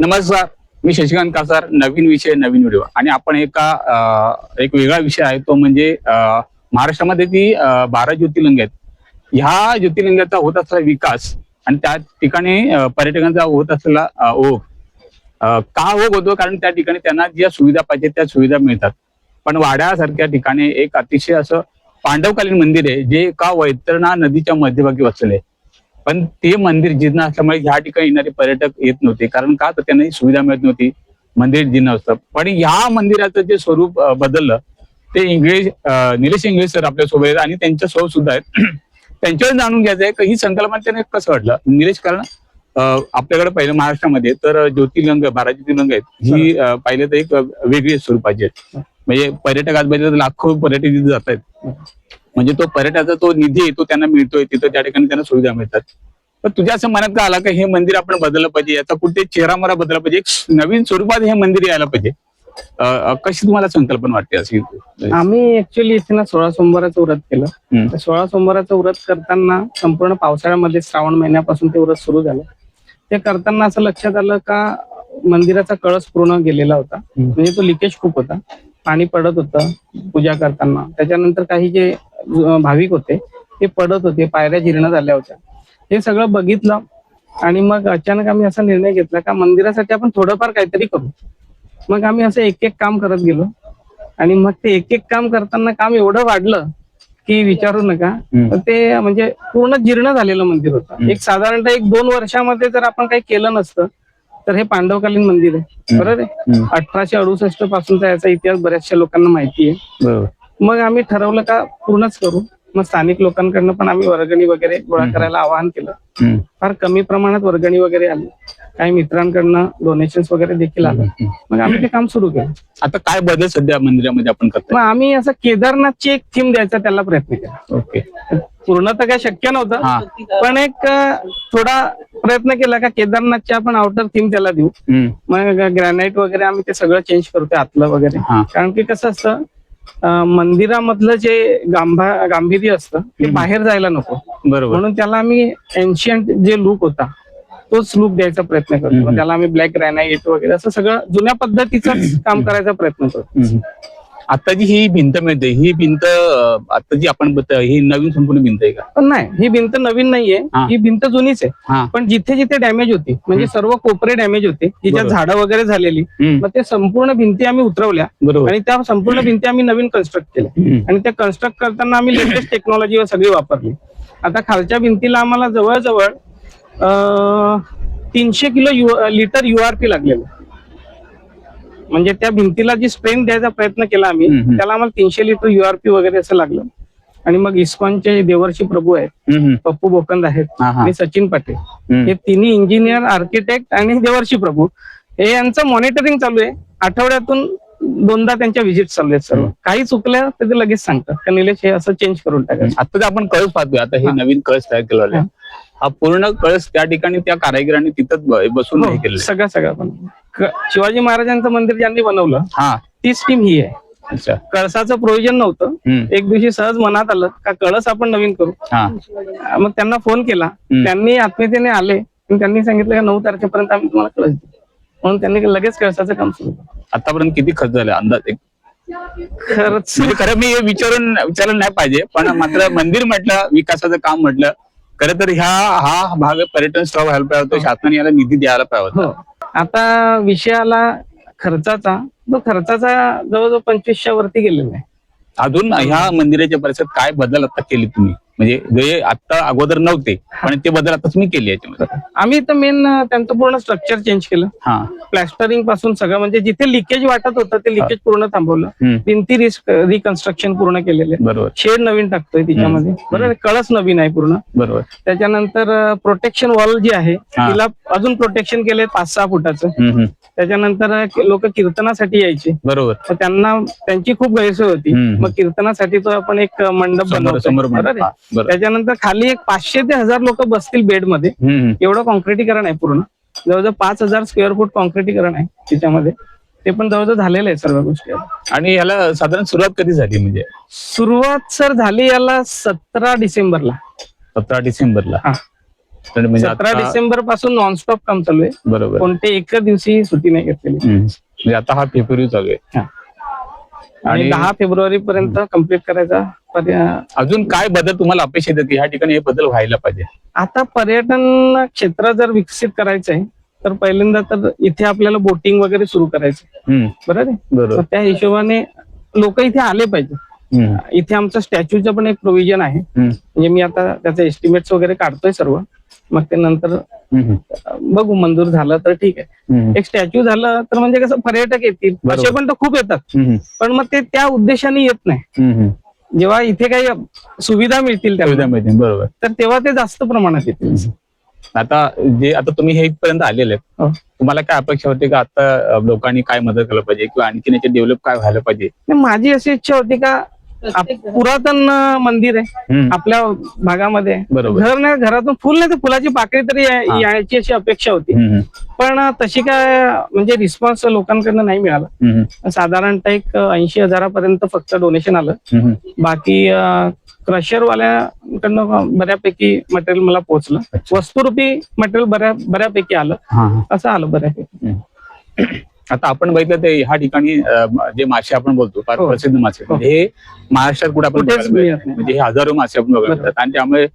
नमस्कार, मी शशिकांत कासार. नवीन विषय, नवीन व्हिडिओ. आणि आपण एक वेगळा विषय आहे, तो म्हणजे महाराष्ट्रामध्ये ती 12 ज्योतिर्लिंग आहेत. ह्या ज्योतिर्लिंगाचा होत असलेला विकास आणि त्या ठिकाणी पर्यटकांचा होत असलेला ओघ. का ओघ होतो? कारण त्या ठिकाणी त्यांना ज्या सुविधा पाहिजे त्या सुविधा मिळतात. पण वाड्यासारख्या ठिकाणी एक अतिशय असं पांडवकालीन मंदिर आहे, जे एका वैतरणा नदीच्या मध्यभागी वसलेले आहे. पण ते मंदिर जीर्ण असल्यामुळे ह्या ठिकाणी येणारे पर्यटक येत नव्हते. कारण का? तर त्यांना सुविधा मिळत नव्हती, मंदिर जीर्ण असतं. पण ह्या मंदिराचं जे स्वरूप बदललं, ते निलेश इंगळे सर आपल्या सोबत आहेत आणि त्यांच्या सोबत सुद्धा आहेत. त्यांच्यावर जाणून घ्यायचं आहे की ही संकल्पना त्यांना कसं वाटलं निलेश. कारण आपल्याकडे पहिलं महाराष्ट्रामध्ये तर ज्योतिर्लिंग 12 ज्योतिर्लिंग आहेत, ही पाहिलं तर एक वेगळी स्वरूपाची आहेत. म्हणजे पर्यटक आज बघितलं तर लाखो पर्यटक तिथे जात आहेत. म्हणजे तो पर्यटकाचा तो निधी तो त्यांना मिळतोय, तिथं त्या ठिकाणी त्यांना सुविधा मिळतात. पण तुझ्या असं मनात का आला की हे मंदिर आपण बदललं पाहिजे, याचा कुठे चेहरामोहरा बदलला पाहिजे, एक नवीन स्वरूपात हे मंदिर यायला पाहिजे? कशी तुम्हाला संकल्पना वाटते अशी? आम्ही ऍक्च्युअली इथे ना 16 सोमवाराचं व्रत केलं. 16 सोमवाराचं व्रत करताना संपूर्ण पावसाळ्यामध्ये श्रावण महिन्यापासून ते व्रत सुरू झालं. ते करताना असं लक्षात आलं का मंदिराचा कळस पूर्ण गेलेला होता. म्हणजे तो लिकेज खूप होता, पाणी पडत होतं पूजा करताना. त्याच्यानंतर काही जे भाविक होते ते पडत होते, पायऱ्या जीर्ण झाल्या होत्या. हे सगळं बघितलं आणि मग अचानक आम्ही असा निर्णय घेतला का मंदिरासाठी आपण थोडंफार काहीतरी करू. मग आम्ही असं एक एक काम करत गेलो आणि मग ते एक एक काम करताना काम एवढं वाढलं की विचारू नका. ते म्हणजे पूर्ण जीर्ण झालेलं मंदिर होतं. एक साधारणतः 1-2 वर्षामध्ये जर आपण काही केलं नसतं तर हे पांडवकालीन मंदिर आहे, बरोबर आहे. 1868 पासूनचा याचा इतिहास बऱ्याचशा लोकांना माहिती आहे. मग आम्ही ठरवलं का पूर्णच करू. मग स्थानिक लोकांकडनं पण आम्ही वर्गणी वगैरे गोळा करायला आवाहन केलं. फार कमी प्रमाणात वर्गणी वगैरे आली, काही मित्रांकडनं डोनेशन्स वगैरे देखील आलं. मग आम्ही ते काम सुरू केलं. आता काय बदल सध्या मंदिरामध्ये आपण करतो? मग आम्ही असं केदारनाथची एक थीम द्यायचा त्याला प्रयत्न केला. ओके. पूर्ण तर काय शक्य नव्हतं, पण एक थोडा प्रयत्न केला का केदारनाथची आपण आउटर थीम त्याला देऊ. मग ग्रॅनाइट वगैरे आम्ही ते सगळं चेंज करतोय आतलं वगैरे. कारण की कसं असतं, मंदिरामधलं जे गांभीर्य असतं ते बाहेर जायला नको, बरोबर. म्हणून त्याला आम्ही एन्शियंट जे लुक होता तोच लुक द्यायचा प्रयत्न करतो. त्याला आम्ही ब्लॅक ग्रॅनाइट वगैरे असं सगळं जुन्या पद्धतीचंच काम करायचा प्रयत्न करतो. आता जी ही भिंत मिळते, ही भिंत आता जी आपण ही नवीन संपूर्ण भिंत आहे का? पण नाही, ही भिंत नवीन नाहीये, ही भिंत जुनीच आहे. पण जिथे जिथे डॅमेज होती, म्हणजे सर्व कोपरे डॅमेज होते, जिच्या झाडं वगैरे झालेली, मग ते संपूर्ण भिंती आम्ही उतरवल्या आणि त्या संपूर्ण भिंती आम्ही नवीन कन्स्ट्रक्ट केल्या. आणि त्या कन्स्ट्रक्ट करताना आम्ही लेटेस्ट टेक्नॉलॉजी सगळी वापरली. आता खालच्या भिंतीला आम्हाला जवळजवळ 300 लिटर URP लागलेलं. म्हणजे त्या भिंतीला जी स्ट्रेंथ द्यायचा प्रयत्न केला आम्ही, त्याला आम्हाला 300 लिटर URP वगैरे असं लागलं. आणि मग इस्कॉनचे देवर्षी प्रभू आहेत, पप्पू बोकंद आहेत आणि सचिन पाटील, हे तिन्ही इंजिनियर, आर्किटेक्ट आणि देवर्षी प्रभू, हे यांचं मॉनिटरिंग चालू आहे. आठवड्यातून 2दा त्यांच्या व्हिजिट चालू आहेत. सर्व काही चुकलं तर ते लगेच सांगतात का निलेश हे असं चेंज करून टाकायचं. आता आपण कळस पाहतोय, आता हे नवीन कळस तयार केलेला आहे. हा पूर्ण कळस त्या ठिकाणी त्या कारागिरांनी तिथंच बसून हे केलं. सगळं पण शिवाजी महाराजांचं मंदिर ज्यांनी बनवलं तीच टीम ही आहे. कळसाचं प्रोव्हिजन नव्हतं. एक दिवशी सहज मनात आलं का कळस आपण नवीन करू. मग त्यांना फोन केला, त्यांनी आत्मीयतेने आले आणि त्यांनी सांगितलं का 9 तारखेपर्यंत आम्ही तुम्हाला कळस देऊ, म्हणून त्यांनी लगेच कळसाचं काम सुरू केलं. आतापर्यंत किती खर्च झाला अंदाज? खरंच खरं मी विचारलं नाही पाहिजे, पण मात्र मंदिर म्हटलं, विकासाचं काम म्हटलं, खरं तर हा भाग पर्यटन स्थळ व्हायला पाहिजे होतं. शासनाने याला निधी द्यायला पाहिजे होता. आता विषयाला खर्चाचा जवळजवळ 25च्या वरती गेलेला आहे. अजून ह्या मंदिराच्या परिसरात काय बदल आता केले तुम्ही? म्हणजे जे आता अगोदर नव्हते पण ते बदल आता तुम्ही केले याच्यामध्ये? आम्ही तर मेन त्यांचं पूर्ण स्ट्रक्चर चेंज केलं. प्लॅस्टरिंग पासून सगळं, म्हणजे जिथे लिकेज वाटत होतं ते लिकेज पूर्ण थांबवलं. भिंती रिकन्स्ट्रक्शन पूर्ण केलेले, बरोबर. शेड नवीन टाकतोय तिच्यामध्ये, बरोबर. कळस नवीन आहे पूर्ण, बरोबर. त्याच्यानंतर प्रोटेक्शन वॉल जी आहे तिला अजून प्रोटेक्शन केले 5-6 फुटाचं. त्याच्यानंतर लोक कीर्तनासाठी यायचे, बरोबर. तर त्यांना त्यांची खूप गैरसोय होती. मग कीर्तनासाठी तो आपण एक मंडप बनवतो. त्याच्यानंतर खाली एक 500 ते 1000 लोक बसतील बेडमध्ये, एवढं कॉन्क्रिटीकरण आहे पूर्ण. जवळजवळ 5000 स्क्वेअर फूट कॉन्क्रिटीकरण आहे त्याच्यामध्ये. ते पण जवळजवळ झालेलं आहे सर्व गोष्टी. आणि याला साधारण सुरुवात कधी झाली? म्हणजे सुरुवात सर झाली याला 17 डिसेंबरला. 17 डिसेंबरला. तर म्हणजे 17 आता- डिसेंबर पासून नॉनस्टॉप काम चालू आहे. बरोबर. कोणते एका दिवशी सुट्टी नाही घेतलेली. म्हणजे आता हा फेब्रुवारी चालू आहे. आणि आणि 10 फेब्रुवारी पर्यंत कम्प्लीट करायचा अजून काय बदल तुम्हाला अपेक्षित आहे की ह्या ठिकाणी हे बदल व्हायला पाहिजे? आता पर्यटन क्षेत्र जर विकसित करायचं आहे तर पहिल्यांदा तर इथे आपल्याला बोटिंग वगैरे सुरू करायचं, बरोबर आहे. बरोबर. तर त्या हिशोबाने लोक इथे आले पाहिजे. इथे आमचं स्टॅच्यूचं पण एक प्रोव्हिजन आहे. म्हणजे मी आता त्याचे एस्टिमेट्स वगैरे काढतोय सर्व. मग ते नंतर बघू, मंजूर झालं तर ठीक आहे. एक स्टॅच्यू झालं तर म्हणजे कसं पर्यटक येतील, असे पण तर खूप येतात, पण मग ते त्या उद्देशाने येत नाही. जेव्हा इथे काही सुविधा मिळतील त्यांना, बरोबर, तर तेव्हा ते जास्त प्रमाणात येतील. आता तुम्ही हे इथपर्यंत आलेले आहेत, तुम्हाला काय अपेक्षा होती का आता लोकांनी काय मदत करायला पाहिजे किंवा आणखी याचे डेव्हलप काय व्हायला पाहिजे? माझी अशी इच्छा होती का पुरातन मंदिर आहे आपल्या भागामध्ये, घर नाही, घरातून फुल नाही तर फुलाची पाकळी तरी यायची अशी अपेक्षा होती. पण तशी काय म्हणजे रिस्पॉन्स लोकांकडनं नाही मिळाला. साधारणतः एक 80,000 फक्त डोनेशन आलं. बाकी क्रशरवाल्याकडनं बऱ्यापैकी मटेरियल मला पोहोचलं. वस्तुरूपी मटेरियल बऱ्यापैकी आलं, असं आलं बऱ्यापैकी. आता आपण बघितलं ते ह्या ठिकाणी जे मासे आपण बोलतो फार प्रसिद्ध मासे, हे महाराष्ट्रात कुठे आपण बघायला मिळत नाही. म्हणजे हे हजारो मासे आपण बघायला मिळतात आणि त्यामुळे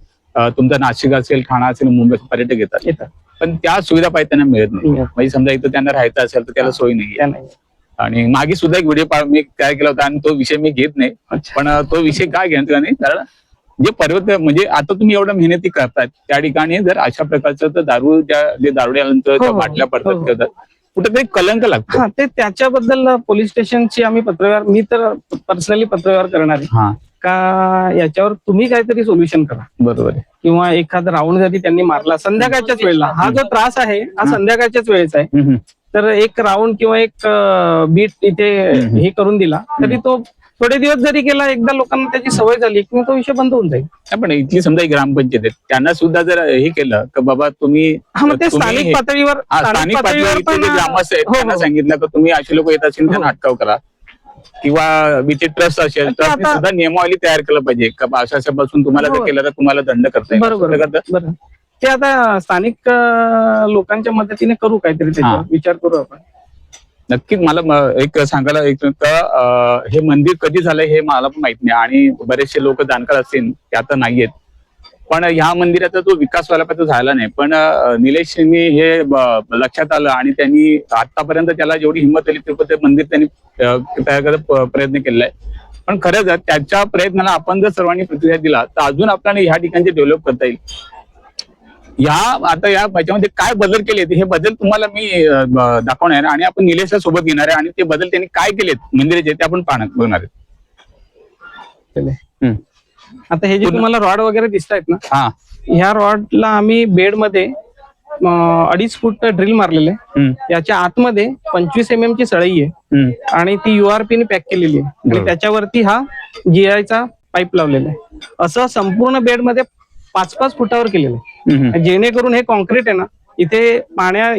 तुमचा नाशिक असेल, ठाणा असेल, मुंबई पर्यटक येतात, पण त्या सुविधा पाहिजे त्यांना मिळत नाही. म्हणजे समजा इथं त्यांना राहायचं असेल तर त्याला सोय नाही. आणि मागे सुद्धा एक व्हिडिओ मी तयार केला होता आणि तो विषय मी घेत नाही, पण तो विषय काय घेण्यात नाही, कारण जे पर्वत म्हणजे आता तुम्ही एवढं मेहनती करतात त्या ठिकाणी जर अशा प्रकारचं तर जे दारुड्यानंतर बाटल्या पडतात कुठेतरी कलंक लागतो. ते त्याच्याबद्दल पोलीस स्टेशनची आम्ही पत्रव्यवहार, मी तर पर्सनली पत्रव्यवहार करणार आहे का याच्यावर तुम्ही काहीतरी सोल्युशन करा. बरोबर आहे. किंवा एखादा राऊंड जरी त्यांनी मारला संध्याकाळच्याच वेळेला, हा जो त्रास आहे हा संध्याकाळच्याच वेळेचा आहे, तर एक राऊंड किंवा एक बीट इथे हे करून दिला तरी तो थोडे दिवस जरी केला, एकदा लोकांना त्याची सवय झाली की तो विषय बंद होऊन जाईल. पण इथली समजा ग्रामपंचायत आहे, त्यांना सुद्धा जर हे केलं की बाबा तुम्ही स्थानिक पातळीवर ग्रामस्थ आहेत त्यांना सांगितलं की तुम्ही असे लोक येत असेल त्यांना अटकाव करा, किंवा बीचे ट्रस्ट असेल ट्रस्टने सुद्धा नियमावली तयार केलं पाहिजे का अशा पासून तुम्हाला जर केलं तर तुम्हाला दंड करता येईल. बरोबर, ते आता स्थानिक लोकांच्या मदतीने करू, काहीतरी त्याच्यावर विचार करू आपण. नक्कीच. मला एक सांगायला हे मंदिर कधी झालंय हे मला पण माहित नाही आणि बरेचसे लोक जाणकार असतील ते आता नाहीयेत, पण ह्या मंदिराचा जो विकास व्हायला पाहिजे झाला नाही. पण निलेशनी हे लक्षात आलं आणि त्यांनी आतापर्यंत त्याला जेवढी हिंमत आली ते मंदिर त्यांनी तयार करायचा प्रयत्न केलेला आहे. पण खरंच त्याच्या प्रयत्नाला आपण जर सर्वांनी प्रतिसाद दिला तर अजून आपल्याला ह्या ठिकाणचे डेव्हलप करता येईल. आता याच्यामध्ये काय बदल केले हे बदल तुम्हाला मी दाखवणार आणि आपण निलेशला सोबत घेणार आहे आणि ते बदल त्यांनी काय केलेत मंदिराचे ते आपण बघणार आहे. आता हे जे तुम्हाला रॉड वगैरे दिसत आहेत ना, ह्या रॉडला आम्ही बेडमध्ये 2.5 फूट ड्रिल मारलेले. याच्या आतमध्ये 25 mm ची सळई आहे आणि ती URP ने पॅक केलेली आहे आणि त्याच्यावरती हा GI चा पाईप लावलेला आहे. असं संपूर्ण बेडमध्ये 5-5 फुटावर केलेलं आहे, जेणेकरून हे कॉन्क्रीट आहे ना, इथे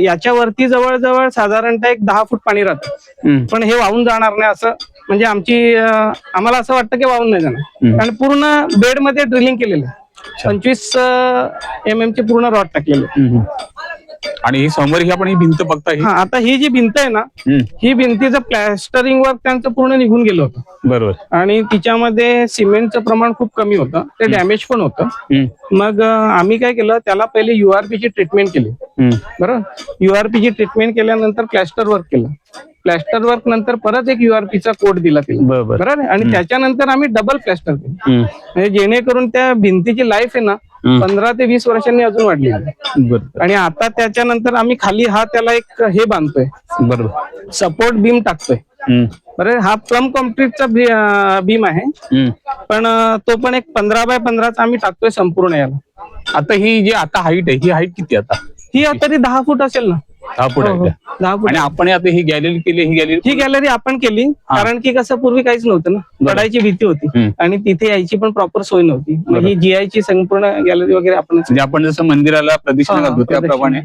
याच्यावरती जवळजवळ साधारणतः एक 10 फूट पाणी राहतं, पण हे वाहून जाणार नाही असं म्हणजे आम्हाला असं वाटतं की वाहून नाही जाणार. आणि पूर्ण बेडमध्ये ड्रिलिंग केलेलं आहे, 25 mm चे पूर्ण रॉड टाकलेले. आणि ही समोर ही आपण ही भिंत बघताय, आता ही जी भिंत आहे ना, ही भिंतीचं प्लॅस्टरिंग वर्क त्यांचं पूर्ण निघून गेलं होतं. बरोबर. आणि तिच्यामध्ये सिमेंटचं प्रमाण खूप कमी होतं, ते डॅमेज पण होतं. मग आम्ही काय केलं, त्याला पहिले URP ची ट्रीटमेंट केली. बरोबर, URP ची ट्रीटमेंट केल्यानंतर प्लॅस्टर वर्क केलं. प्लॅस्टर वर्क नंतर परत एक URP चा कोड दिला तिला. बरोबर, आणि त्याच्यानंतर आम्ही डबल प्लॅस्टर केलं, म्हणजे जेणेकरून त्या भिंतीची लाईफ आहे ना 15 ते 20 वर्षांनी अजून वाढली. आणि आता त्याच्यानंतर आम्ही खाली त्याला एक हे बांधतोय, बरोबर, सपोर्ट बीम टाकतोय. बरं, हा प्लम कॉन्क्रीटचा बीम आहे, पण तो पण एक 15 बाय 15चा आम्ही टाकतोय संपूर्ण याला. आता ही जी आता हाईट आहे, ही हाईट किती आता? ही तरी 10 फूट असेल ना. 10 फूट आहे. 10 फूट. आणि आपण आता ही गॅलरी केली, ही गॅलरी आपण केली कारण की कसं पूर्वी काहीच नव्हतं ना, पडायची भीती होती आणि तिथे यायची पण प्रॉपर सोय नव्हती. मग ही GI ची संपूर्ण गॅलरी वगैरे आपण जसं मंदिराला प्रदक्षिणा करतो त्याप्रमाणे.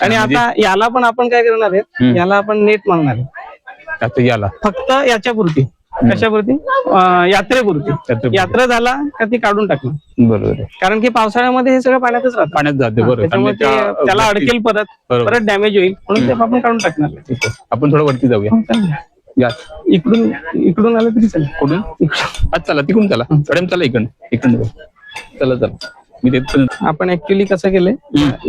आणि आता याला पण आपण काय करणार आहे, याला आपण नेट मारणार आहे. आता याला फक्त याच्यापुरती कशापुरती? यात्रेपुरती. यात्रा झाला का ती काढून टाकणार, बरोबर आहे. कारण की पावसाळ्यामध्ये हे सगळं पाण्यातच राहतं, पाण्यात जाते बरोबर. त्याच्यामुळे ते त्याला अडकेल, परत डॅमेज होईल, म्हणून ते आपण काढून टाकणार. ठीक आहे. आपण थोडं वरती जाऊया. या इकडून आलं तरी चालेल. कुठून? आज चला तिकडून चला, मॅडम चला इकडून चला. मी आपण ऍक्च्युली कसं केलंय,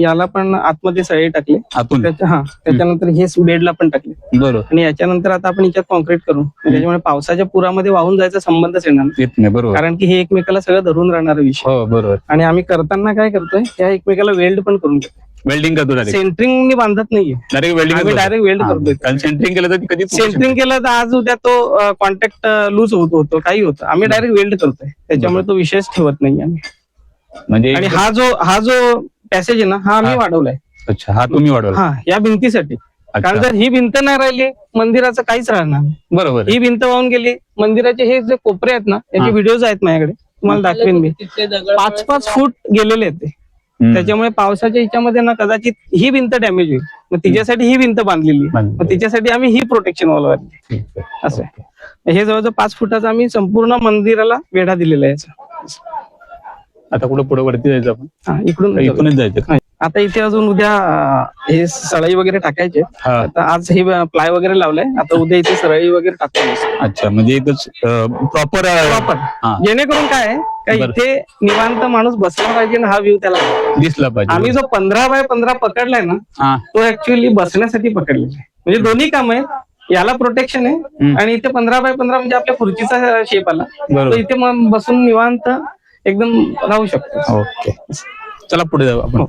याला पण आतमध्ये सळई टाकले, आतून त्याच्यानंतर हे बेडला पण टाकले, बरोबर. आणि याच्यानंतर आता आपण याच्यात कॉन्क्रीट करू, त्याच्यामुळे पावसाच्या पुरामध्ये वाहून जायचा संबंधच येणार नाही, बरोबर, कारण की हे एकमेकाला सगळं धरून राहणार विषय. हो बरोबर. आणि आम्ही करताना काय करतोय, या एकमेकाला वेल्ड पण करून घेतो. वेल्डिंग करतो डायरेक्ट, सेंटरिंग बांधत नाहीये, डायरेक्ट वेल्ड करतोय. कारण सेंटरिंग केलं तर कधी सेंटरिंग केलं तर आज उद्या तो कॉन्टॅक्ट लूज होतो, काही होतं, आम्ही डायरेक्ट वेल्ड करतोय, त्याच्यामुळे तो विषयच ठेवत नाही आम्ही. म्हणजे आणि हा जो पॅसेज आहे ना, हा आम्ही वाढवलाय. अच्छा, हा तुम्ही वाढवला? हा, या भिंतीसाठी. कारण जर ही भिंत नाही राहिली, मंदिराचं काहीच राहणार नाही. बरोबर. ही भिंत वाहून गेली, मंदिराचे हे जे कोपरे आहेत ना, याचे व्हिडिओज आहेत माझ्याकडे, तुम्हाला दाखवेन मी. 5-5 फूट गेलेले आहेत ते. त्याच्यामुळे पावसाच्या ह्याच्यामध्ये ना कदाचित ही भिंत डॅमेज होईल, मग तिच्यासाठी ही भिंत बांधलेली, मग तिच्यासाठी आम्ही ही प्रोटेक्शन वॉल वाढली. असं आहे. हे जवळजवळ 5 फुटाचा आम्ही संपूर्ण मंदिराला वेढा दिलेला आहे याचा. आता पुढे वरती जायचं आपण? इकडूनच जायचं. आता इथे अजून उद्या हे सळई वगैरे टाकायचे. आता आज हे प्लाय वगैरे लावलंय, आता उद्या इथे सळई वगैरे टाकतो. अच्छा, म्हणजे इथंच प्रॉपर, जेणेकरून काय आहे का इथे निवांत माणूस बसला पाहिजे ना, हा व्ह्यू त्याला दिसला पाहिजे. आम्ही जो 15x15 पकडलाय ना, तो ऍक्च्युअली बसण्यासाठी पकडलेला आहे. म्हणजे दोन्ही काम आहे, याला प्रोटेक्शन आहे, आणि इथे 15x15 म्हणजे आपल्या खुर्चीचा शेप आला, तो इथे बसून निवांत एकदम राहू शकतो. ओके, चला पुढे जाऊ आपण.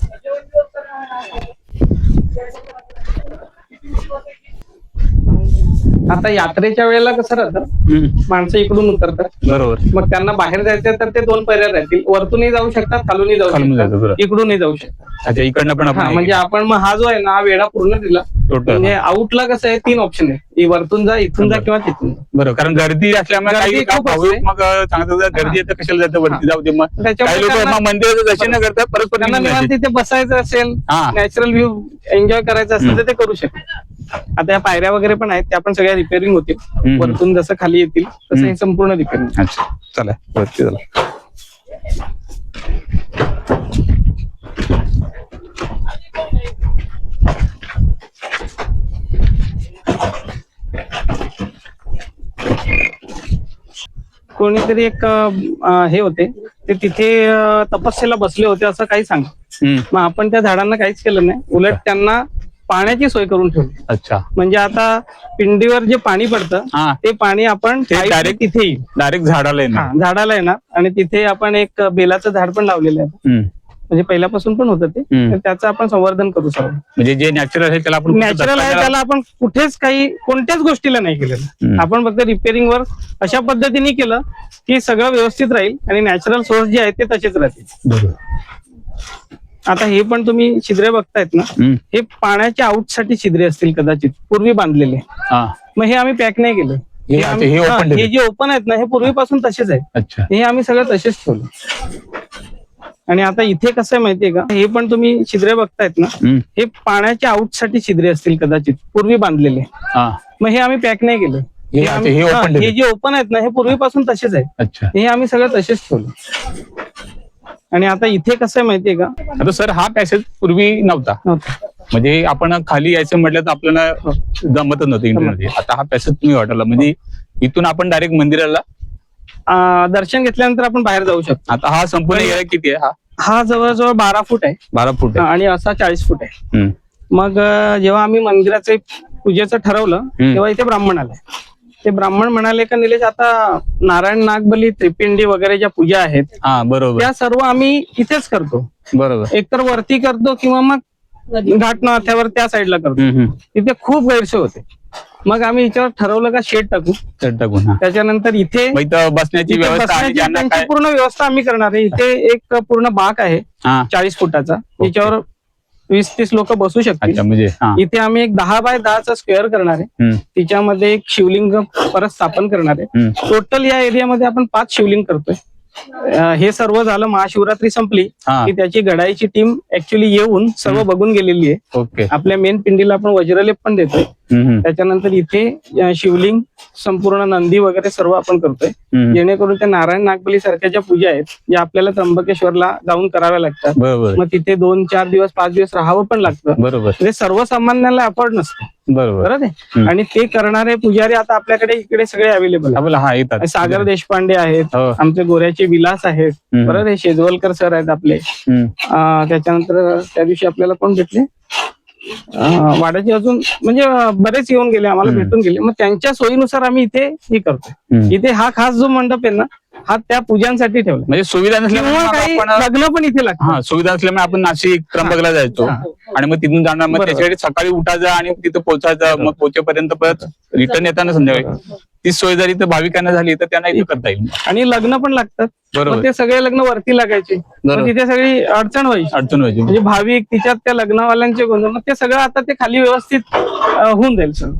आता यात्रेच्या वेळेला कसं राहतं, माणसं इकडून उतरतात, बरोबर, मग त्यांना बाहेर जायचं तर ते 2 पर्याय राहतील, वरतूनही जाऊ शकतात, खालूनही जाऊ शकतात, इकडूनही जाऊ शकतात. अच्छा, इकडनं पण आपण म्हणजे आपण मग हा जो आहे ना, हा वेढा पूर्ण दिला. म्हणजे आउटला कसं आहे, 3 ऑप्शन आहे, वरतून जा, इथून जा, किंवा तिथून. बरोबर, कारण गर्दी असल्यामुळे मग सांगतात गर्दी येतं, कशाला जातं, वरती जाऊ दे. मग काही लोक मंदिराचं दर्शन करतात, परत निवांत तिथे बसायचं असेल, नॅचरल व्ह्यू एन्जॉय करायचं असेल तर ते करू शकतात. आता या पायऱ्या वगैरे पण आहेत, त्या पण सगळ्या रिपेअरिंग होतील, वरतून जसं खाली येतील तसं हे संपूर्ण रिपेअरिंग. अच्छा, चला वरती चला. कोणीतरी एक हे होते, ते तिथे तपस्येला बसले होते असं काही सांग. मग आपण त्या झाडांना काहीच केलं नाही, उलट त्यांना पाण्याची सोय करून ठेवली. अच्छा, म्हणजे आता पिंडीवर जे पाणी पडतं ते पाणी आपण डायरेक्ट तिथे येईल, डायरेक्ट झाडाला येणार, आणि तिथे आपण एक बेलाचं झाड पण लावलेलं आहे. म्हणजे पहिल्यापासून पण होतं ते, त्याचं आपण संवर्धन करू शकतो. म्हणजे जे नॅचरल आहे त्याला आपण त्याला आपण कुठेच कोणत्याच गोष्टीला नाही केलेलं, आपण फक्त रिपेअरिंग वर अशा पद्धतीने केलं की सगळं व्यवस्थित राहील, आणि नॅचरल सोर्स जे आहेत ते तसेच राहतील. आता हे पण तुम्ही छिद्रे बघतायत ना, हे पाण्याच्या आउट साठी छिद्रे असतील कदाचित, पूर्वी बांधलेले. मग हे आम्ही पॅक नाही केले, हे जे ओपन आहेत ना, हे पूर्वीपासून तसेच आहेत, हे आम्ही सगळं तसेच ठेवले. आणि आता इथे कसं आहे माहितीये का, हे पण तुम्ही छिद्रे बघतायत ना, हे पाण्याच्या आउट साठी छिद्रे असतील कदाचित, पूर्वी बांधलेले. मग हे आम्ही पॅक नाही केले, हे जे ओपन आहेत ना, हे पूर्वीपासून तसेच आहेत, हे आम्ही सगळं तसेच ठेवले. आणि आता इथे कसं आहे माहितीये का, आता सर हा पॅसेज पूर्वी नव्हता, म्हणजे आपण खाली यायचं म्हटलं तर आपल्याला जमतच नव्हतं इंटरनेट. आता हा पॅसेज तुम्ही वाटला, म्हणजे इथून आपण डायरेक्ट मंदिराला दर्शन घेतल्यानंतर आपण बाहेर जाऊ शकतो. आता हा संपूर्ण किती आहे? हा जवळजवळ 12 फूट आहे. 12 फूट आणि असा 40 फूट आहे. मग जेव्हा आम्ही मंदिराचं पूजेचं ठरवलं तेव्हा इथे ब्राह्मण आले. ते ब्राह्मण म्हणाले का निलेश, आता नारायण नागबली त्रिपिंडी वगैरे ज्या पूजा आहेत बरोबर, त्या सर्व आम्ही इथेच करतो. बरोबर, एकतर वरती करतो किंवा मग घाटनाथ्यावर त्या साईडला करतो. तिथे खूप गैरसोय होते. मग आम्ही याच्यावर ठरवलं का शेड टाकू. त्याच्यानंतर इथे बसण्याची व्यवस्था, पूर्ण व्यवस्था आम्ही करणार आहे. इथे एक पूर्ण बाग आहे 40 फुटाचा, त्याच्यावर 20-30 लोक बसू शकतील. म्हणजे इथे आम्ही एक 10 बाय 10 स्क्वेअर करणार आहे. तिच्यामध्ये एक शिवलिंग परत स्थापन करणार आहे. टोटल या एरियामध्ये आपण 5 शिवलिंग करतोय. हे सर्व झालं, महाशिवरात्री संपली हा. की त्याची घड्याळीची टीम ऍक्च्युली येऊन सर्व बघून गेलेली आहे. ओके. आपल्या मेन पिंडीला आपण वज्रलेप पण देतोय. त्याच्यानंतर इथे शिवलिंग, संपूर्ण नंदी वगैरे सर्व आपण करतोय, जेणेकरून त्या नारायण नागबली सारख्या ज्या पूजा आहेत ज्या आपल्याला त्र्यंबकेश्वरला जाऊन कराव्या लागतात, बरोबर. मग तिथे 2-4 दिवस 5 दिवस राहावं पण लागतं. बरोबर. म्हणजे सर्वसामान्यांना अफोर्ड नसतं. बरोबर. बरोबर आहे. आणि ते करणारे पुजारी आता आपल्याकडे इकडे सगळे अवेलेबल हा येतात. आहेत. सागर देशपांडे आहेत, हो. आमचे गोऱ्याचे विलास आहेत, बरोबर आहे, शेजवलकर सर आहेत आपले. त्याच्यानंतर त्या दिवशी आपल्याला कोण भेटले, वाड्याचे अजून म्हणजे बरेच येऊन गेले, आम्हाला भेटून गेले. मग त्यांच्या सोयीनुसार आम्ही इथे हे करतोय. इथे हा खास जो मंडप आहे ना, हा त्या पूजांसाठी ठेवला. म्हणजे सुविधा नसल्यामुळे काही आपण लग्न पण इथे लागतं. हा सुविधा असल्यामुळे आपण नाशिक त्र्यंबकला जायचो आणि मग तिथून जाणार, मग त्याच्यासाठी सकाळी उठायचं आणि तिथं पोहोचायचं, मग पोहोचेपर्यंत परत रिटर्न येताना संध्याकाळी ती सोय जरी तर भाविकांना झाली तर त्यांना इथे करता येईल. आणि लग्न पण लागतात. बरोबर. मग ते सगळे लग्न वरती लागायचे, मग तिथे सगळी अडचण व्हायची. म्हणजे भाविक तिच्यात त्या लग्नवाल्यांचे गोंधळ, मग ते सगळं आता ते खाली व्यवस्थित होऊन जाईल सर.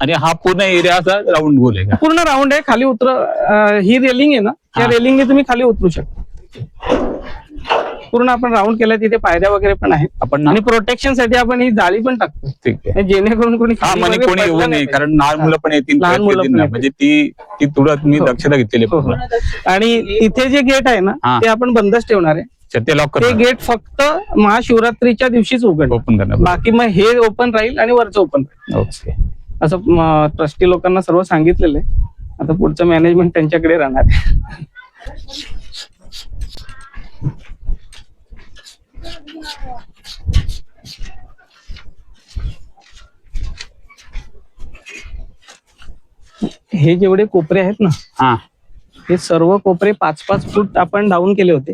आणि हा पूर्ण एरिया असा राऊंड गोल आहे का? पूर्ण राऊंड आहे. खाली ही रेलिंग आहे ना, त्या रेलिंगने तुम्ही खाली उतरू शकता. पूर्ण आपण राऊंड केलाय, तिथे पायऱ्या वगैरे पण आहेत आपण. आणि प्रोटेक्शन साठी आपण ही जाळी पण टाकतो. ठीक आहे. जेणेकरून कोणी कोणी येऊ नये, कारण लहान मुलं पण येतील, लहान मुलं पण म्हणजे ती तुळत मी दक्षता घेतलेली. आणि तिथे जे गेट आहे ना ते आपण बंदच ठेवणार आहे. ते लॉक ते गेट फक्त महाशिवरात्रीच्या दिवशीच ओपन करणार. बाकी मग हे ओपन राहील आणि वरचं ओपन राहील. ओके. असं ट्रस्टी लोकांना सर्व सांगितलेलं आहे. आता पुढचं मॅनेजमेंट त्यांच्याकडे राहणार आहे. हे जेवढे कोपरे आहेत ना, हे सर्व कोपरे 5-5 फूट आपण डाऊन केले होते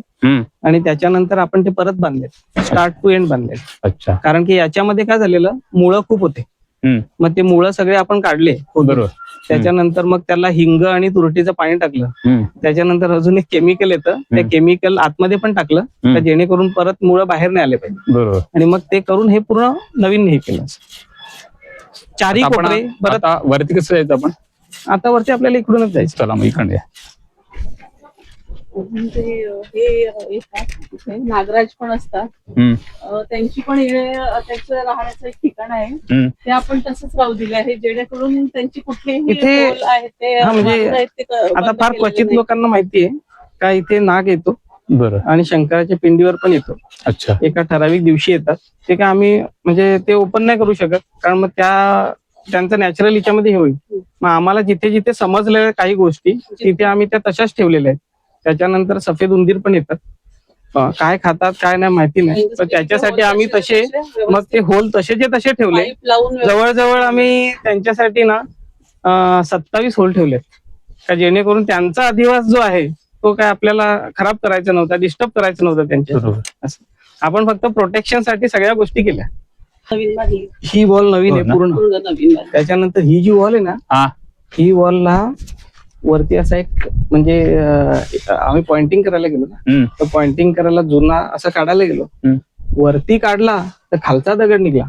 आणि त्याच्यानंतर आपण ते परत बांधले, स्टार्ट टू एंड बांधले. अच्छा. कारण की याच्यामध्ये काय झालेलं, मुळं खूप होते. मग ते मुळं सगळे आपण काढले. बरोबर. त्याच्यानंतर मग त्याला हिंग आणि तुरटीचं पाणी टाकलं. त्याच्यानंतर अजून एक केमिकल येतं, त्या केमिकल आतमध्ये पण टाकलं, तर जेणेकरून परत मुळं बाहेर नाही आले पाहिजे. बरोबर. आणि मग ते करून हे पूर्ण नवीन हे केलं. चारही कोपरे. परत वरती कसं जायचं आपण? आता वरती आपल्याला इकडूनच जायचं. चला मग इकडे. म्हणजे हे येतात तिथे नागराज पण असतात, त्यांची पण त्यांचं राहण्याचं एक ठिकाण आहे, ते आपण तसंच राहू दिलं आहे, जेणेकरून त्यांची कुठलीही इथे आहेत ते म्हणजे आता फार क्वचित लोकांना माहिती आहे का इथे नाग येतो. बरं. आणि शंकराच्या पिंडीवर पण येतो. अच्छा. एका ठराविक दिवशी येतात ते काय आम्ही म्हणजे ते ओपन नाही करू शकत, कारण मग त्यांचं नॅचरल याच्यामध्ये हे होईल. मग आम्हाला जिथे जिथे समजलेल्या काही गोष्टी तिथे आम्ही त्या तशाच ठेवलेल्या आहेत. त्याच्यानंतर सफेद उंदीर पण येतात, काय खातात काय नाही माहिती नाही, तर त्याच्यासाठी आम्ही तसे मग ते होल तसेचे तसे ठेवले. जवळजवळ आम्ही त्यांच्यासाठी ना 27 होल ठेवलेत, का जेणेकरून त्यांचा अधिवास जो आहे तो काय आपल्याला खराब करायचा नव्हता, डिस्टर्ब करायचं नव्हतं त्यांच्या. असं आपण फक्त प्रोटेक्शन साठी सगळ्या गोष्टी केल्या. ही वॉल नवीन आहे पूर्ण. त्याच्यानंतर ही जी वॉल आहे ना, ही वॉलला वरती असा एक म्हणजे आम्ही पॉइंटिंग करायला गेलो ना, तर पॉइंटिंग करायला जुना असं काढायला गेलो, वरती काढला तर खालचा दगड निघला.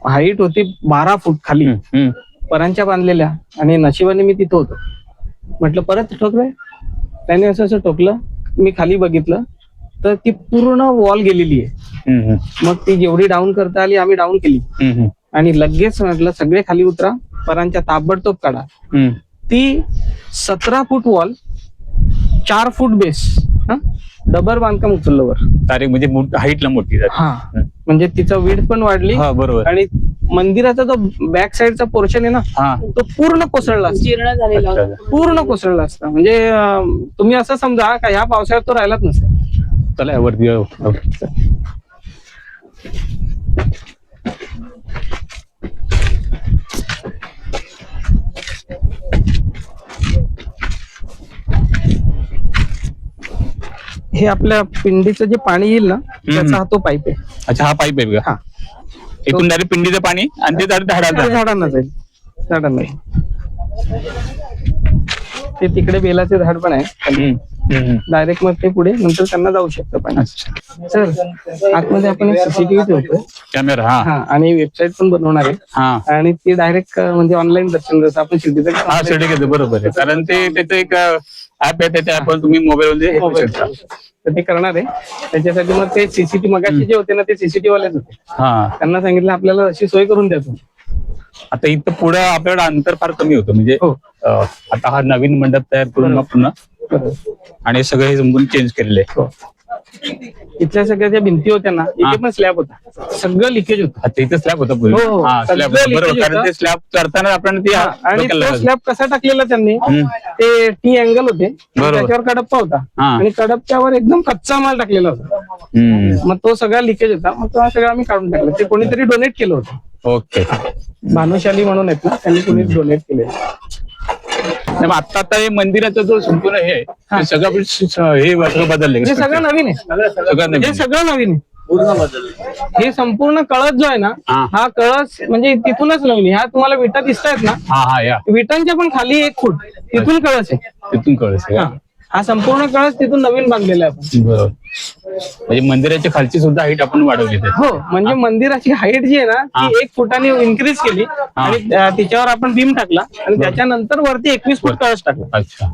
हाईट होती 12 फूट खाली, परांच्या बांधलेल्या. आणि नशिबाने मी तिथं होतो. म्हटलं परत ठोकलंय, त्याने असं टोकलं. मी खाली बघितलं तर ती पूर्ण वॉल गेलेली आहे. मग ती जेवढी डाऊन करता आली आम्ही डाऊन केली आणि लगेच म्हटलं सगळे खाली उतरा, परांच्या ताबडतोब काढा. ती 17 फूट वॉल, 4 फूट बेस, डबल बांधकाम उचललं वर तारीख, म्हणजे हाईटला मोठी. हा, म्हणजे तिचं विड्थ पण वाढली. बरोबर. आणि मंदिराचा जो बॅक साईडचा पोर्शन आहे ना, तो पूर्ण कोसळला असता, पूर्ण कोसळला असता. म्हणजे तुम्ही असं समजा का ह्या पावसाळ्यात तो राहिलाच नसता. चला वरती. हे आपल्या पिंडीचं जे पाणी येईल ना, त्याचा हा तो पाईप आहे. अच्छा, हा पाईप आहे का? इथून डायरेक्ट पिंडीचं पाणी आणि ते झाडांना जाईल. झाडांना ते तिकडे बेलाचे झाड पण आहे. डायरेक्ट मग ते पुढे नंतर त्यांना जाऊ शकतं पाणी. अच्छा. सर आतमध्ये आपण सीसीटीव्ही ठेवतोय. कॅमेरा. हा हा आणि वेबसाईट पण बनवणार आहे. हा आणि ती डायरेक्ट म्हणजे ऑनलाईन दर्शन जसं आपण शिर्डीचं हा सर्टिफिकेट बरोबर आहे. कारण ते त्याचं एक ऍप आहे, त्या ऍपवर तुम्ही मोबाईल मध्ये तर ते करणार आहे. त्याच्यासाठी मग ते सीसीटीव्ही मगाशी जे होते ना ते सीसीटीव्ही वालेच होते. हा. त्यांना सांगितलं आपल्याला अशी सोय करून द्या तुम्ही. आता इथं पुढं आपल्याला अंतर फार कमी होतं म्हणजे हो. आता हा नवीन मंडप तयार करून पुन्हा आणि सगळं हे जमून चेंज केलेलं आहे. हो. इथल्या सगळ्या ज्या भिंती होत्या ना इथे पण स्लॅब होता, सगळं लिकेज होतं. आता इथं स्लॅब होता पूर्वी. हो, हा स्लॅब सगळं बरोबर. leakage कारण होतं. ते स्लॅब करताना आपण ते आणि डोक्याला तो लागलं. स्लॅब कसा टाकलेला त्यांनी ते टी अँगल होते बरोबर. त्याच्यावर कडप्पा होता हा. आणि कडप्प्यावर एकदम कच्चा माल टाकलेला होता. मग तो सगळा लिकेज होता. मग तो सगळं आम्ही काढून टाकला. ते कोणीतरी डोनेट केलं होतं. ओके. भानुशाली म्हणून आहेत ना, त्यांनी कोणी डोनेट केलेलं. आता हे मंदिराचं जो संपूर्ण हे आहे, ते सगळं हे बदलले. हे सगळं नवीन आहे. सगळं नवीन. हे सगळं नवीन आहे. हे संपूर्ण कळस जो आहे ना हा. हा कळस म्हणजे तिथूनच नवीन आहे. ह्या तुम्हाला विटा दिसतायत ना, हा हा या विटांच्या पण खाली 1 फूट तिथून कळस आहे. तिथून कळस. हा. हा संपूर्ण कळस तिथून नवीन बांधलेला आहे आपण. बरोबर. म्हणजे मंदिराच्या खालची सुद्धा हाईट आपण वाढवली. हो म्हणजे मंदिराची हाईट जी आहे ना ती 1 फुटाने इन्क्रीज केली आणि तिच्यावर आपण बीम टाकला आणि त्याच्यानंतर वरती 21 फूट कळस टाकला. अच्छा.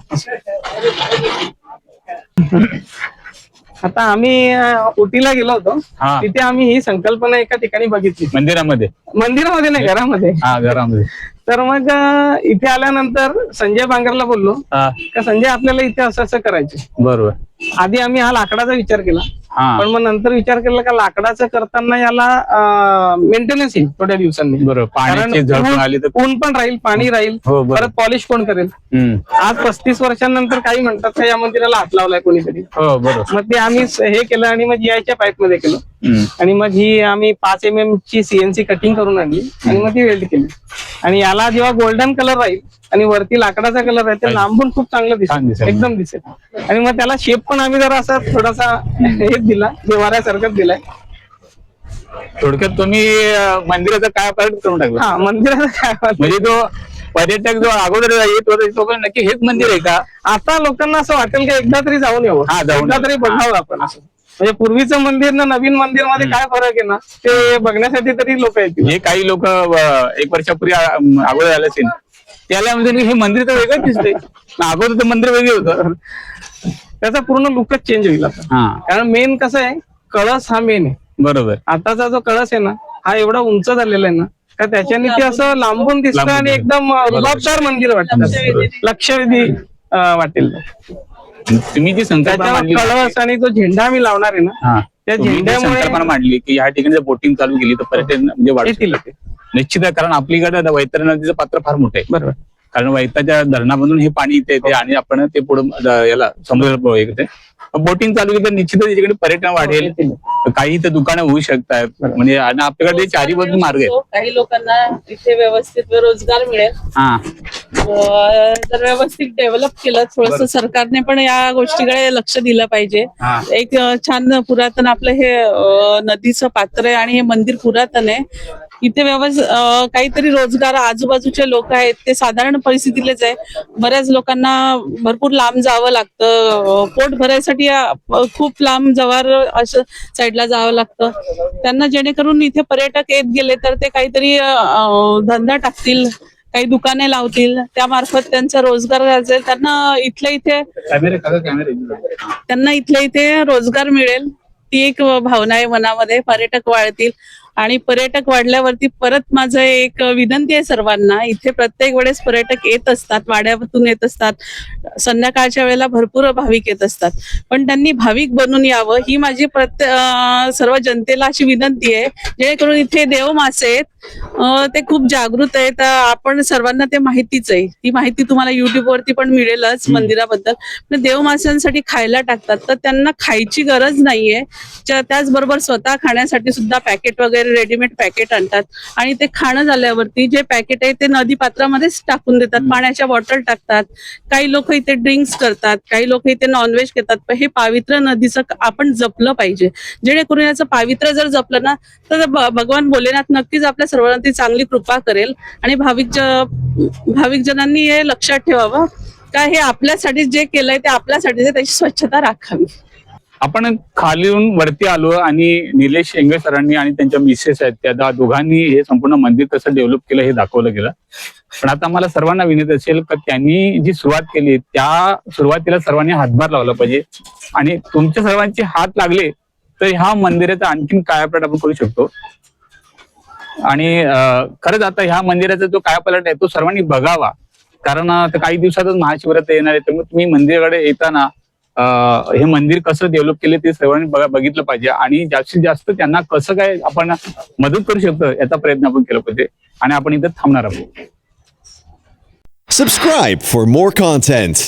आता आम्ही उटीला गेलो होतो. हा. तिथे आम्ही ही संकल्पना एका ठिकाणी बघितली. मंदिरामध्ये मंदिरामध्ये नाही, घरामध्ये. हा घरामध्ये. तर मग इथे आल्यानंतर संजय बांगरला बोललो हा का संजय आपल्याला इथे असं असं करायचं. बरोबर. आधी आम्ही हा लाकडाचा विचार केला, हा पण मग नंतर विचार केला का लाकडाचं करताना याला मेंटेनन्स येईल थोड्या दिवसांनी. बरोबर. पाण्याची झळ पण आली तर ऊन पण राहील, पाणी राहील, हो, बरोबर. परत पॉलिश कोण करेल. आज 35 वर्षांनंतर काही म्हणतात का या मंदिराला हात लावलाय कोणीतरी. हो बरोबर. मग ते आम्ही हे केलं आणि मग जीआयच्या पाईप मध्ये केलं आणि मग ही आम्ही 5 mm ची सीएनसी कटिंग करून आणली आणि मग ती वेल्ड केली. आणि याला जेव्हा गोल्डन कलर राहील आणि वरती लाकडाचा कलर राहील ते लांबून खूप चांगलं छान दिसेल, दिसेल. एकदम दिसेल. आणि मग त्याला शेप पण आम्ही जरा असा थोडासा हेच दिला, जेवाऱ्यासारखाच दिलाय. थोडक्यात तुम्ही मंदिराचा काय पर्यंत करून टाकला. हा मंदिराचा काय म्हणजे तो पर्यटक जो अगोदर येत होता तो पण नक्की हेच मंदिर आहे का. आता लोकांना असं वाटेल की एकदा तरी जाऊन येऊ, हा, जाऊन एकदा तरी बघावं आपण असं. म्हणजे पूर्वीचं मंदिर ना नवीन मंदिर मध्ये काय फरक आहे ना ते बघण्यासाठी तरी लोक येतील. जे काही लोक 1 वर्षापूर्वी अगोदर आले असेल त्याला म्हणजे हे मंदिर तर वेगळंच दिसतंय. अगोदर तर मंदिर वेगळे होतं. त्याचा पूर्ण लुकच चेंज होईल आता. हा कारण मेन कसं आहे, कळस हा मेन आहे. बरोबर. आताचा जो कळस आहे ना हा एवढा उंच झालेला आहे ना का त्याच्याने ते असं लांबून दिसतं आणि एकदम रुबाबदार मंदिर वाटतं, लक्षवेधी वाटेल. तुम्ही जी संकल्पना त्याच्यावर मांडली कळस आणि जो झेंडा आम्ही लावणार आहे ना त्या तुम्ही जी झेंड्यामुळे संकल्पना मांडली की या ठिकाणी जर बोटिंग चालू केली तर पर्यटन म्हणजे वाढू येतील. शकतं. निश्चित आहे. कारण आपलीकडे वैतरणा नदीचं पात्र फार मोठं आहे. बरोबर. कारण वैताच्या धरणामधून हे पाणी येते आणि आपण ते पुढे याला समुद्र बोटिंग चालू केली तर निश्चितच तिकडे पर्यटन वाढेल. काही इथे दुकानं होऊ शकतात. म्हणजे आणि आपल्याकडे चारी बाजू मार्ग आहेत. काही लोकांना इथे व्यवस्थित रोजगार मिळेल. हा जर व्यवस्थित डेव्हलप केलं थोडस सरकारने पण या गोष्टीकडे लक्ष दिलं पाहिजे. हा. एक छान पुरातन आपलं हे नदीचं पात्र आहे आणि हे मंदिर पुरातन आहे. इथे काहीतरी रोजगार आजूबाजूचे लोक आहेत ते साधारण परिस्थितीलेच आहे. बऱ्याच लोकांना भरपूर लांब जावं लागतं, पोट भरायसाठी खूप लांब जवळ असं साईडला जावं लागतं त्यांना. जेणेकरून इथे पर्यटक येत गेले तर ते काहीतरी धंदा टाकतील, काही दुकाने लावतील, त्यामार्फत त्यांचा रोजगार असेल. त्यांना इथल्या इथे रोजगार मिळेल ती एक भावना आहे मनामध्ये. पर्यटक वाढतील आणि पर्यटक वाढल्यावरती परत माझं एक विनंती आहे सर्वांना, इथे प्रत्येक वेळेस पर्यटक येत असतात, वाड्यातून येत असतात, संध्याकाळच्या वेळेला भरपूर भाविक येत असतात, पण त्यांनी भाविक बनून यावं ही माझी सर्व जनतेला अशी विनंती आहे. जेणेकरून इथे देवमासे आहेत ते खूप जागृत आहेत. आपण सर्वांना ते माहितीच आहे, ती माहिती तुम्हाला युट्यूब वरती पण मिळेलच मंदिराबद्दल. देवमाशांसाठी खायला टाकतात तर त्यांना खायची गरज नाहीये. त्याचबरोबर स्वतः खाण्यासाठी सुद्धा पॅकेट वगैरे रेडीमेड पॅकेट आणतात आणि ते खाणं झाल्यावरती जे पॅकेट आहे ते नदी पात्रामध्येच टाकून देतात, पाण्याच्या बॉटल टाकतात. काही लोक इथे ड्रिंक्स करतात, काही लोक इथे नॉनव्हेज घेतात. पण हे पावित्र्य नदीचं आपण जपलं पाहिजे. जेणेकरून याचं पावित्र्य जर जपलं ना तर भगवान भोलेनाथ नक्कीच आपल्या सर्वांना ती चांगली कृपा करेल. आणि भाविक जनांनी हे लक्षात ठेवावं का हे आपल्यासाठी जे केलंय ते आपल्यासाठी त्याची स्वच्छता राखावी. आपण खालीहून वरती आलो आणि निलेश शेंगे सरांनी आणि त्यांच्या मिसेस आहेत त्या दोघांनी हे संपूर्ण मंदिर कसं डेव्हलप केलं हे दाखवलं गेलं. पण आता मला सर्वांना विनंती असेल का त्यांनी जी सुरुवात केली त्या सुरुवातीला सर्वांनी हातभार लावला पाहिजे आणि तुमच्या सर्वांचे हात लागले तर ह्या मंदिराचा आणखीन कायापालट आपण करू शकतो. आणि खरंच आता ह्या मंदिराचा जो कायापालट आहे तो सर्वांनी बघावा, कारण आता काही दिवसातच महाशिवरात्री येणार आहे. त्यामुळे तुम्ही मंदिराकडे येताना हे मंदिर कसं डेव्हलप केले ते सर्वांनी बघितलं पाहिजे आणि जास्तीत जास्त त्यांना कसं काय आपण मदत करू शकतो याचा प्रयत्न आपण केला पाहिजे. आणि आपण इथं थांबणार आहोत. Subscribe for more content.